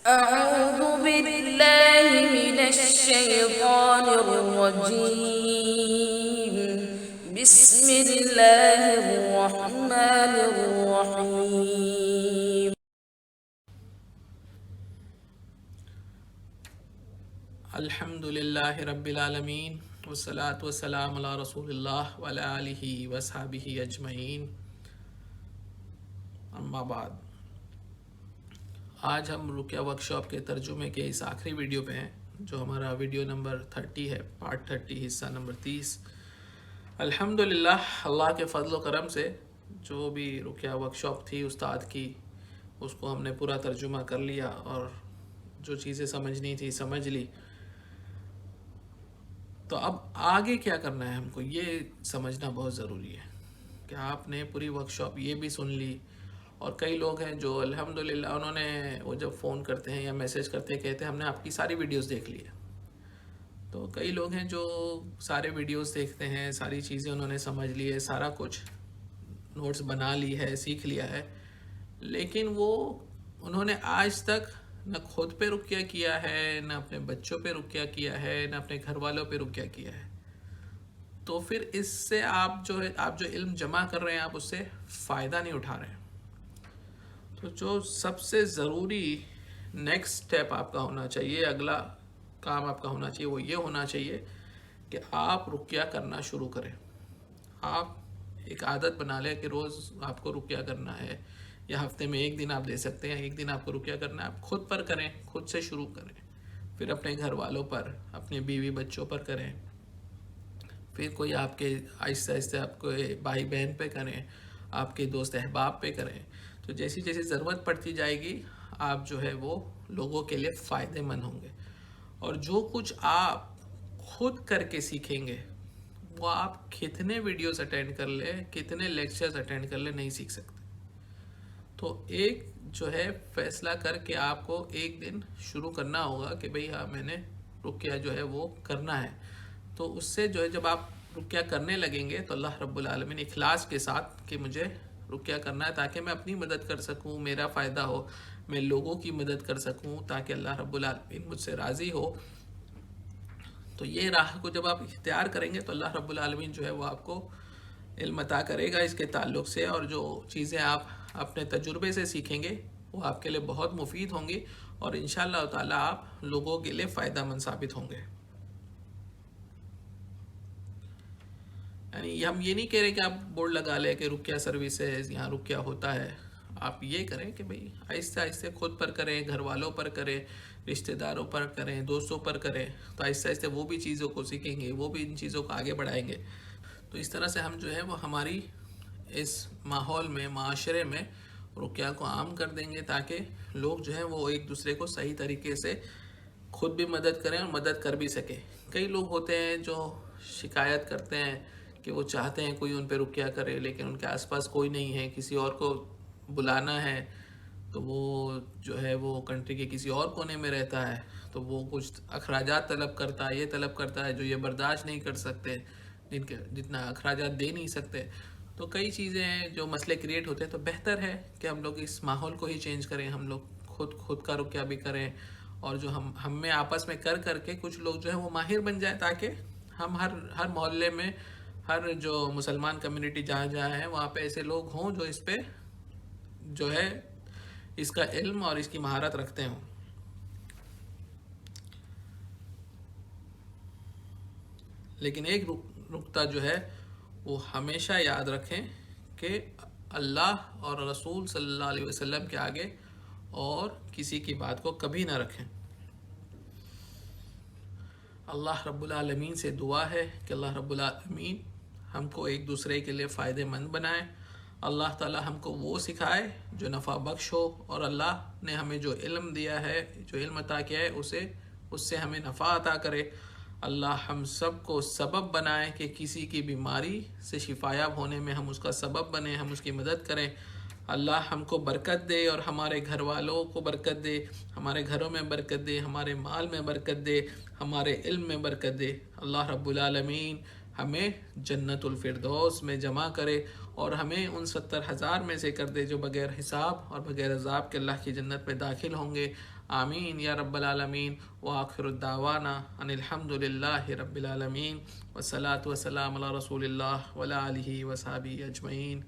أعوذ بالله من الشيطان الرجيم. بسم الله الرحمن الرحيم. الحمدللہ رب العالمین والصلاة والسلام علی رسول اللہ وعلی آلہ وصحبہ اجمعین، اما بعد۔ آج ہم رقیہ ورکشاپ کے ترجمے کے اس آخری ویڈیو پہ ہیں، جو ہمارا ویڈیو نمبر 30 ہے، پارٹ 30، حصہ نمبر 30۔ الحمدللہ اللہ کے فضل و کرم سے جو بھی رقیہ ورکشاپ تھی استاد کی، اس کو ہم نے پورا ترجمہ کر لیا اور جو چیزیں سمجھنی تھی سمجھ لی۔ تو اب آگے کیا کرنا ہے ہم کو، یہ سمجھنا بہت ضروری ہے کہ آپ نے پوری ورکشاپ یہ بھی سن لی، اور کئی لوگ ہیں جو الحمدللہ انہوں نے وہ جب فون کرتے ہیں یا میسیج کرتے ہیں کہتے ہیں ہم نے آپ کی ساری ویڈیوز دیکھ لی ہے۔ تو کئی لوگ ہیں جو سارے ویڈیوز دیکھتے ہیں، ساری چیزیں انہوں نے سمجھ لی ہے، سارا کچھ نوٹس بنا لی ہے، سیکھ لیا ہے، لیکن وہ انہوں نے آج تک نہ خود پہ رقیہ کیا ہے، نہ اپنے بچوں پہ رقیہ کیا ہے، نہ اپنے گھر والوں پہ رقیہ کیا ہے۔ تو پھر اس سے آپ جو علم جمع کر رہے ہیں، آپ اس سے فائدہ نہیں اٹھا رہے ہیں۔ تو جو سب سے ضروری نیکسٹ سٹیپ آپ کا ہونا چاہیے، اگلا کام آپ کا ہونا چاہیے، وہ یہ ہونا چاہیے کہ آپ رقیہ کرنا شروع کریں۔ آپ ایک عادت بنا لیں کہ روز آپ کو رقیہ کرنا ہے، یا ہفتے میں ایک دن آپ دے سکتے ہیں، ایک دن آپ کو رقیہ کرنا ہے۔ آپ خود پر کریں، خود سے شروع کریں، پھر اپنے گھر والوں پر، اپنے بیوی بچوں پر کریں، پھر کوئی آپ کے آہستہ آہستہ آپ کو بھائی بہن پہ کریں، آپ کے دوست احباب پہ کریں۔ تو جیسی جیسی ضرورت پڑتی جائے گی، آپ جو ہے وہ لوگوں کے لیے فائدے مند ہوں گے، اور جو کچھ آپ خود کر کے سیکھیں گے وہ آپ کتنے ویڈیوز اٹینڈ کر لیں، کتنے لیکچرز اٹینڈ کر لیں، نہیں سیکھ سکتے۔ تو ایک جو ہے فیصلہ کر کے آپ کو ایک دن شروع کرنا ہوگا کہ بھئی ہاں میں نے رقیہ جو ہے وہ کرنا ہے۔ تو اس سے جو ہے جب آپ رقیہ کرنے لگیں گے تو اللہ رب العالمین اخلاص کے ساتھ کہ مجھے رقیہ کرنا ہے تاکہ میں اپنی مدد کر سکوں، میرا فائدہ ہو، میں لوگوں کی مدد کر سکوں تاکہ اللہ رب العالمین مجھ سے راضی ہو۔ تو یہ راہ کو جب آپ اختیار کریں گے تو اللہ رب العالمین جو ہے وہ آپ کو علم عطا کرے گا اس کے تعلق سے، اور جو چیزیں آپ اپنے تجربے سے سیکھیں گے وہ آپ کے لیے بہت مفید ہوں گی، اور انشاءاللہ تعالیٰ آپ لوگوں کے لیے فائدہ مند ثابت ہوں گے۔ یعنی ہم یہ نہیں کہہ رہے کہ آپ بورڈ لگا لیں کہ رقیہ سروسز یہاں رقیہ ہوتا ہے۔ آپ یہ کریں کہ بھئی آہستہ آہستہ خود پر کریں، گھر والوں پر کریں، رشتہ داروں پر کریں، دوستوں پر کریں، تو آہستہ آہستہ وہ بھی چیزوں کو سیکھیں گے، وہ بھی ان چیزوں کو آگے بڑھائیں گے۔ تو اس طرح سے ہم جو ہے وہ ہماری اس ماحول میں، معاشرے میں رقیہ کو عام کر دیں گے، تاکہ لوگ جو ہیں وہ ایک دوسرے کو صحیح طریقے سے خود بھی مدد کریں اور مدد کر بھی سکیں۔ کئی لوگ ہوتے ہیں جو شکایت کرتے ہیں کہ وہ چاہتے ہیں کوئی ان پہ رقیہ کرے، لیکن ان کے آس پاس کوئی نہیں ہے، کسی اور کو بلانا ہے تو وہ جو ہے وہ کنٹری کے کسی اور کونے میں رہتا ہے، تو وہ کچھ اخراجات طلب کرتا ہے، یہ طلب کرتا ہے جو یہ برداشت نہیں کر سکتے، جتنا اخراجات دے نہیں سکتے۔ تو کئی چیزیں ہیں جو مسئلے کریٹ ہوتے ہیں، تو بہتر ہے کہ ہم لوگ اس ماحول کو ہی چینج کریں، ہم لوگ خود کا رقیہ بھی کریں، اور جو ہم میں آپس میں کر کے کچھ لوگ جو ہیں وہ ماہر بن جائیں، تاکہ ہم ہر محلے میں، ہر جو مسلمان کمیونٹی جہاں ہیں وہاں پہ ایسے لوگ ہوں جو اس پہ جو ہے اس کا علم اور اس کی مہارت رکھتے ہوں۔ لیکن ایک نقطہ جو ہے وہ ہمیشہ یاد رکھیں کہ اللہ اور رسول صلی اللہ علیہ وسلم کے آگے اور کسی کی بات کو کبھی نہ رکھیں۔ اللہ رب العالمین سے دعا ہے کہ اللہ رب العالمین ہم کو ایک دوسرے کے لیے فائدہ مند بنائے، اللہ تعالی ہم کو وہ سکھائے جو نفع بخش ہو، اور اللہ نے ہمیں جو علم دیا ہے، جو علم عطا کیا ہے، اس سے ہمیں نفع عطا کرے۔ اللہ ہم سب کو سبب بنائے کہ کسی کی بیماری سے شفایاب ہونے میں ہم اس کا سبب بنیں، ہم اس کی مدد کریں۔ اللہ ہم کو برکت دے اور ہمارے گھر والوں کو برکت دے، ہمارے گھروں میں برکت دے، ہمارے مال میں برکت دے، ہمارے علم میں برکت دے۔ اللہ رب العالمین ہمیں جنت الفردوس میں جمع کرے، اور ہمیں ان 70,000 میں سے کر دے جو بغیر حساب اور بغیر عذاب کے اللہ کی جنت میں داخل ہوں گے. آمین یا رب العالمین. وآخر الدعوانا ان الحمد للہ رب العالمین. والصلاة والسلام علی رسول اللہ وعلی آلہ وصحبہ اجمعین.